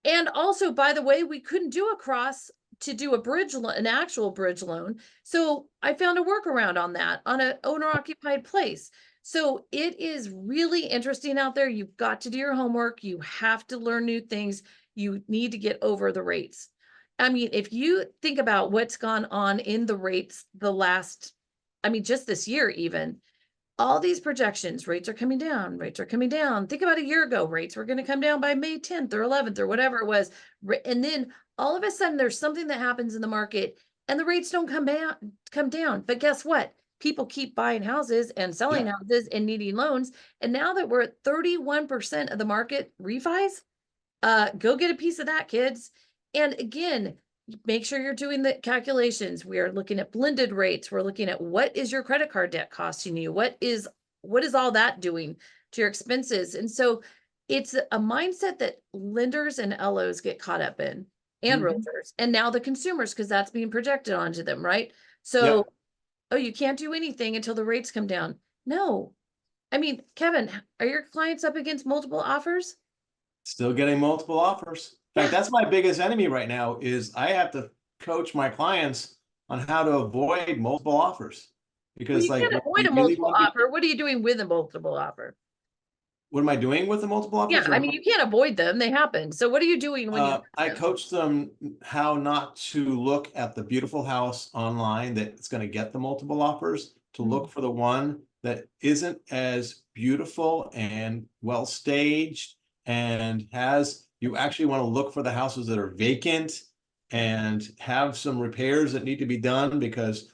And also, by the way, we couldn't do a cross to do an actual bridge loan. So I found a workaround on that, on an owner-occupied place. So it is really interesting out there. You've got to do your homework. You have to learn new things. You need to get over the rates. I mean, if you think about what's gone on in the rates just this year even, all these projections, rates are coming down. Think about a year ago, rates were going to come down by May 10th or 11th or whatever it was. And then all of a sudden there's something that happens in the market and the rates don't come down. But guess what? People keep buying houses and selling houses and needing loans. And now that we're at 31% of the market refis, go get a piece of that, kids. And again, make sure you're doing the calculations. We are looking at blended rates. We're looking at what is your credit card debt costing you? What is all that doing to your expenses? And so it's a mindset that lenders and LOs get caught up in, and realtors, and now the consumers, because that's being projected onto them, right? So, oh, you can't do anything until the rates come down. No. I mean, Kevin, are your clients up against multiple offers? Still getting multiple offers. In fact, that's my biggest enemy right now is I have to coach my clients on how to avoid multiple offers. Well, Because you like can't when avoid you a really multiple want to be, offer. What are you doing with a multiple offer? what am I doing with the multiple Yeah, offers? I mean, you can't avoid them. They happen. So what are you doing when you have I them? coach them how not to look at the beautiful house online that's going to get the multiple offers, to look for the one that isn't as beautiful and well staged and you actually want to look for the houses that are vacant and have some repairs that need to be done, because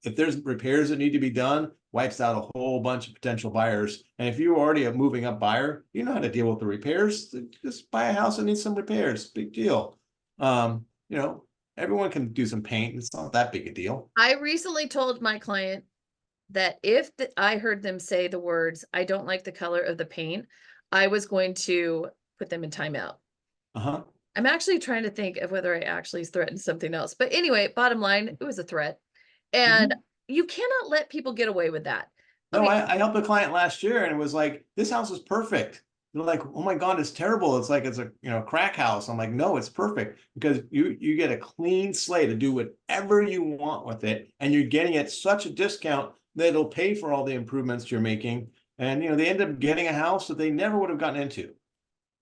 if there's repairs that need to be done, wipes out a whole bunch of potential buyers. And if you're already a moving up buyer, you know how to deal with the repairs. Just buy a house that needs some repairs. Big deal. You know, everyone can do some paint. It's not that big a deal. I recently told my client that if I heard them say the words, I don't like the color of the paint, I was going to put them in timeout. Uh-huh. I'm actually trying to think of whether I actually threatened something else. But anyway, bottom line, it was a threat. And you cannot let people get away with that. No, Okay. I helped a client last year and it was like, this house is perfect. They're like, oh my God, it's terrible. It's like it's a crack house. I'm like, no, it's perfect, because you get a clean slate to do whatever you want with it, and you're getting it such a discount that it'll pay for all the improvements you're making. And they end up getting a house that they never would have gotten into.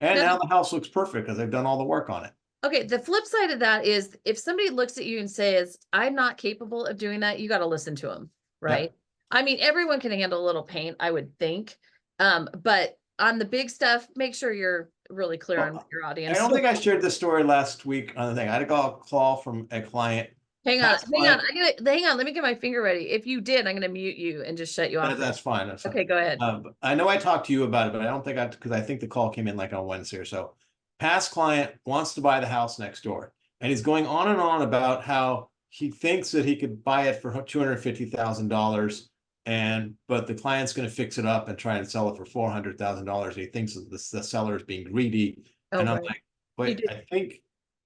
And now the house looks perfect because they've done all the work on it. Okay, the flip side of that is if somebody looks at you and says, I'm not capable of doing that, you got to listen to them, right? I mean, everyone can handle a little pain, I would think. But on the big stuff, make sure you're really clear on your audience. I don't think I shared this story last week on the thing. I had a call from a client. Hang on. Hang on. Let me get my finger ready. If you did, I'm going to mute you and just shut you off. That's fine. That's fine. Okay, go ahead. I know I talked to you about it, but I don't think because I think the call came in like on Wednesday or so. Past client wants to buy the house next door, and he's going on and on about how he thinks that he could buy it for $250,000, but the client's going to fix it up and try and sell it for $400,000. He thinks that the seller is being greedy, and I'm like, wait,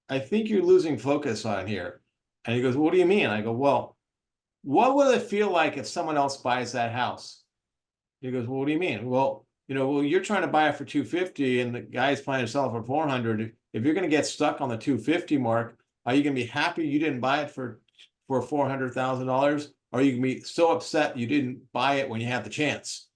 I think you're losing focus on here. And he goes, what do you mean? I go, well, what will it feel like if someone else buys that house? He goes, well, what do you mean? Well, you're trying to buy it for $250 and the guy's planning to sell it for $400. If you're going to get stuck on the $250 mark, are you going to be happy you didn't buy it for $400,000? Or are you going to be so upset you didn't buy it when you had the chance?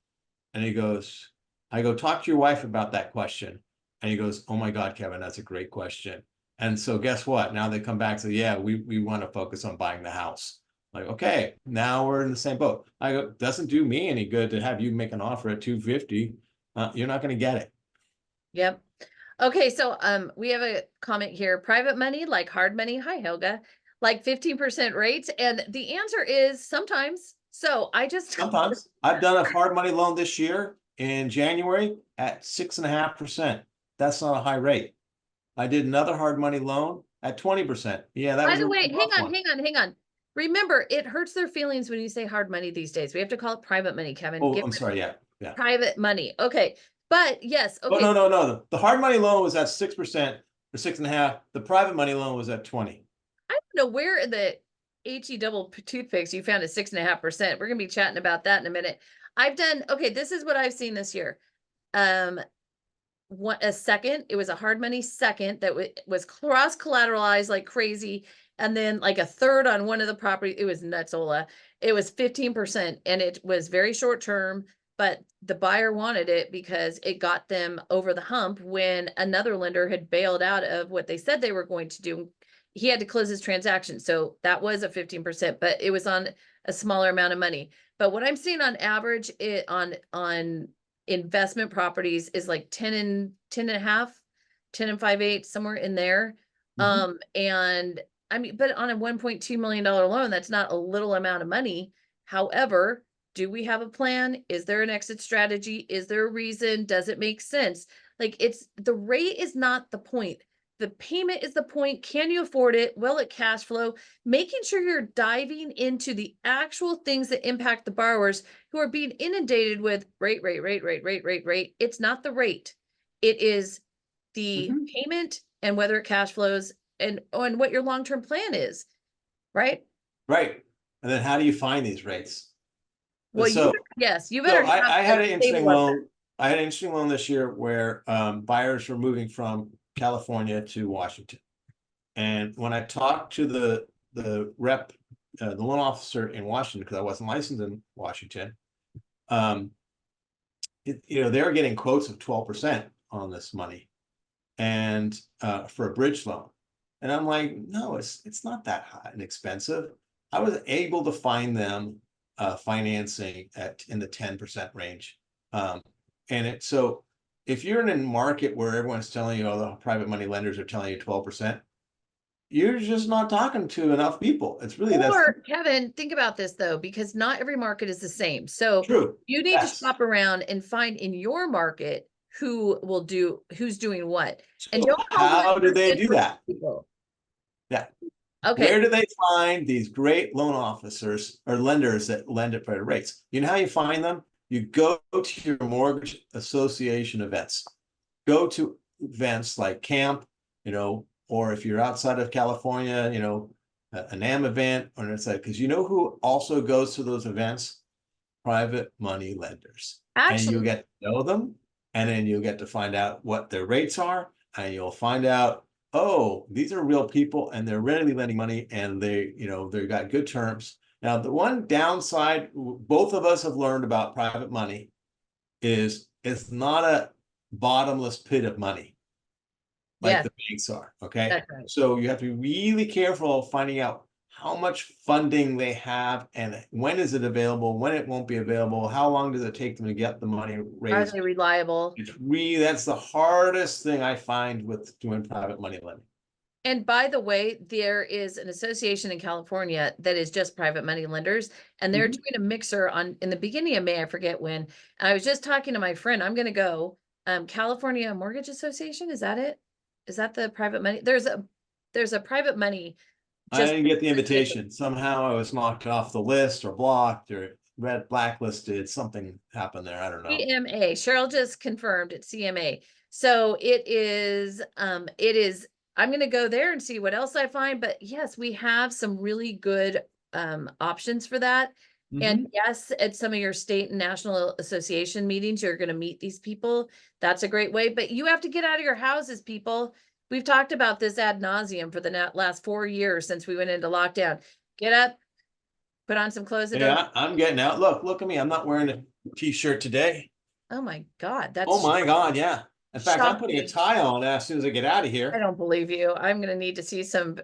And he goes, I go, talk to your wife about that question. And he goes, oh my God, Kevin, that's a great question. And so guess what? Now they come back and say, yeah, we want to focus on buying the house. Like, okay, now we're in the same boat. I go, doesn't do me any good to have you make an offer at $250. You're not going to get it. Yep. Okay, so we have a comment here. Private money, like hard money. Hi, Helga. Like 15% rates. And the answer is sometimes. So sometimes I've done a hard money loan this year in January at 6.5%. That's not a high rate. I did another hard money loan at 20%. Yeah, that was. By the way, hang on. Remember, it hurts their feelings when you say hard money these days. We have to call it private money, Kevin. Oh, I'm sorry. Yeah. Private money. Okay. But yes. Okay. Oh, no. The hard money loan was at 6% or 6.5%. The private money loan was at 20%. I don't know where in the HE double toothpicks you found a 6.5%. We're going to be chatting about that in a minute. Okay, this is what I've seen this year. A second, it was a hard money second that was cross collateralized like crazy. And then like a third on one of the property, it was nutsola. It was 15% and it was very short term, but the buyer wanted it because it got them over the hump when another lender had bailed out of what they said they were going to do. He had to close his transaction. So that was a 15%, but it was on a smaller amount of money. But what I'm seeing on average on investment properties is like 10 and 10.5, 10 and 5/8, somewhere in there. And I mean, but on a $1.2 million loan, that's not a little amount of money. However, do we have a plan? Is there an exit strategy? Is there a reason? Does it make sense? Like the rate is not the point. The payment is the point. Can you afford it? Will it cash flow? Making sure you're diving into the actual things that impact the borrowers who are being inundated with rate. It's not the rate. It is the payment and whether it cash flows and what your long-term plan is, right? Right. And then how do you find these rates? Well, So, yes, you so better. I had an interesting stable of loan. I had an interesting loan this year where buyers were moving from California to Washington. And when I talked to the rep, the loan officer in Washington, because I wasn't licensed in Washington, they were getting quotes of 12% on this money, and for a bridge loan. And I'm like, no, it's not that high and expensive. I was able to find them financing in the 10% range. So if you're in a market where everyone's telling you, oh, the private money lenders are telling you 12%, you're just not talking to enough people. It's really Or Kevin, think about this though, because not every market is the same. So true. you need to shop around and find in your market who's doing what. And So don't how do they do that? People. Yeah. Okay. Where do they find these great loan officers or lenders that lend at better rates? You know how you find them? You go to your mortgage association events. Go to events like camp, or if you're outside of California, a NAM event, or it's like, because you know who also goes to those events? Private money lenders. And you Actually, get to know them, and then you'll get to find out what their rates are, and you'll find out, oh, these are real people and they're really lending money, and they've got good terms. Now, the one downside both of us have learned about private money is it's not a bottomless pit of money like yes, the banks are. Okay. that's right. So you have to be really careful finding out how much funding they have and when is it available, when it won't be available, how long does it take them to get the money Are raised. they reliable? That's the hardest thing I find with doing private money lending. And by the way, there is an association in California that is just private money lenders, and they're doing a mixer in the beginning of May, I forget when. And I was just talking to my friend, I'm going to go, California Mortgage Association. Is that it? Is that the private money? There's a private money. I didn't get the invitation. Somehow I was knocked off the list or blocked or blacklisted. Something happened there. I don't know. CMA. Cheryl just confirmed it's CMA. So it is, I'm going to go there and see what else I find. But yes, we have some really good options for that. And yes, at some of your state and national association meetings, you're going to meet these people. That's a great way. But you have to get out of your houses, people. We've talked about this ad nauseum for the last 4 years since we went into lockdown. Get up, put on some clothes. Yeah, I'm getting out. Look at me. I'm not wearing a t-shirt today. Oh my God. That's Oh my God. Yeah. In fact, I'm putting a tie on as soon as I get out of here. I don't believe you. I'm going to need to see some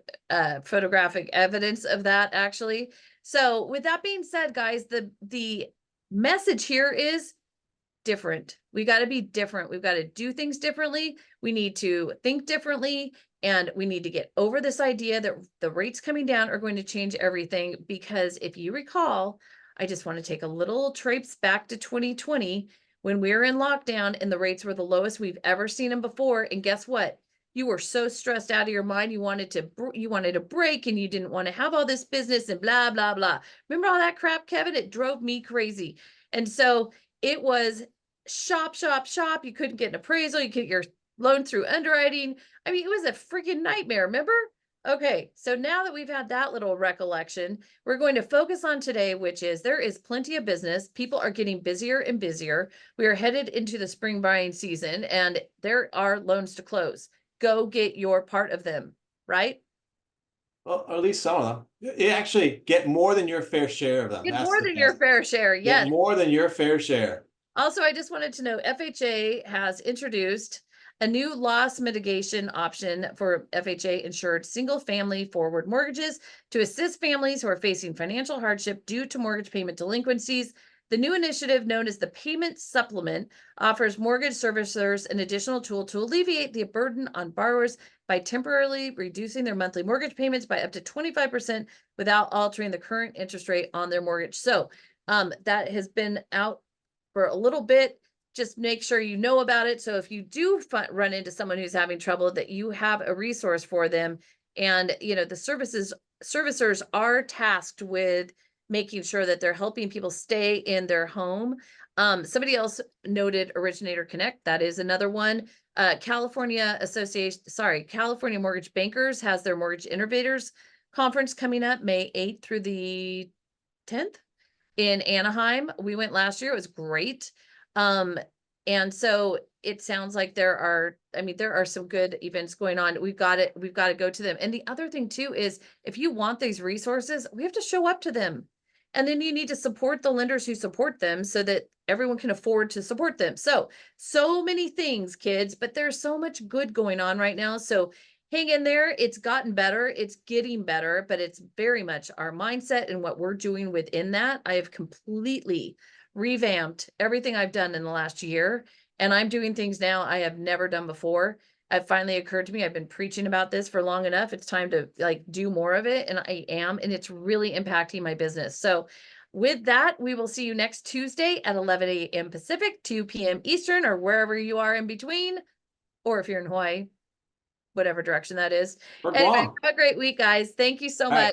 photographic evidence of that actually. So with that being said, guys, the message here is different. We got to be different. We've got to do things differently. We need to think differently, and we need to get over this idea that the rates coming down are going to change everything. Because if you recall, I just want to take a little traipse back to 2020 when we were in lockdown and the rates were the lowest we've ever seen them before. And guess what? You were so stressed out of your mind. You wanted a break, and you didn't want to have all this business and blah, blah, blah. Remember all that crap, Kevin? It drove me crazy. And so it was shop. You couldn't get an appraisal. You couldn't get your loan through underwriting. I mean, it was a freaking nightmare. Remember? Okay, so now that we've had that little recollection, we're going to focus on today, which is there is plenty of business. People are getting busier and busier. We are headed into the spring buying season, and there are loans to close. Go get your part of them, right? Well, or at least some of them. You actually get more than your fair share of them. Get more than your fair share, yes. Get more than your fair share. Also, I just wanted to know FHA has introduced a new loss mitigation option for FHA insured single family forward mortgages to assist families who are facing financial hardship due to mortgage payment delinquencies. The new initiative, known as the Payment Supplement, offers mortgage servicers an additional tool to alleviate the burden on borrowers by temporarily reducing their monthly mortgage payments by up to 25% without altering the current interest rate on their mortgage. So that has been out for a little bit. Just make sure you know about it. So if you do run into someone who's having trouble, that you have a resource for them. And, the servicers are tasked with making sure that they're helping people stay in their home. Somebody else noted Originator Connect. That is another one. California Mortgage Bankers has their Mortgage Innovators Conference coming up May 8th through the 10th. in Anaheim. We went last year. It was great. And so it sounds like there are some good events going on. We've got to go to them. And the other thing too is if you want these resources, we have to show up to them. And then you need to support the lenders who support them so that everyone can afford to support them. So many things, kids, but there's so much good going on right now. So hang in there. It's gotten better. It's getting better, but it's very much our mindset and what we're doing within that. I have completely revamped everything I've done in the last year, and I'm doing things now I have never done before. It finally occurred to me, I've been preaching about this for long enough. It's time to like do more of it, and I am, and it's really impacting my business. So with that, we will see you next Tuesday at 11 a.m. Pacific, 2 p.m. Eastern, or wherever you are in between, or if you're in Hawaii, whatever direction that is. Anyway, have a great week, guys. Thank you so much.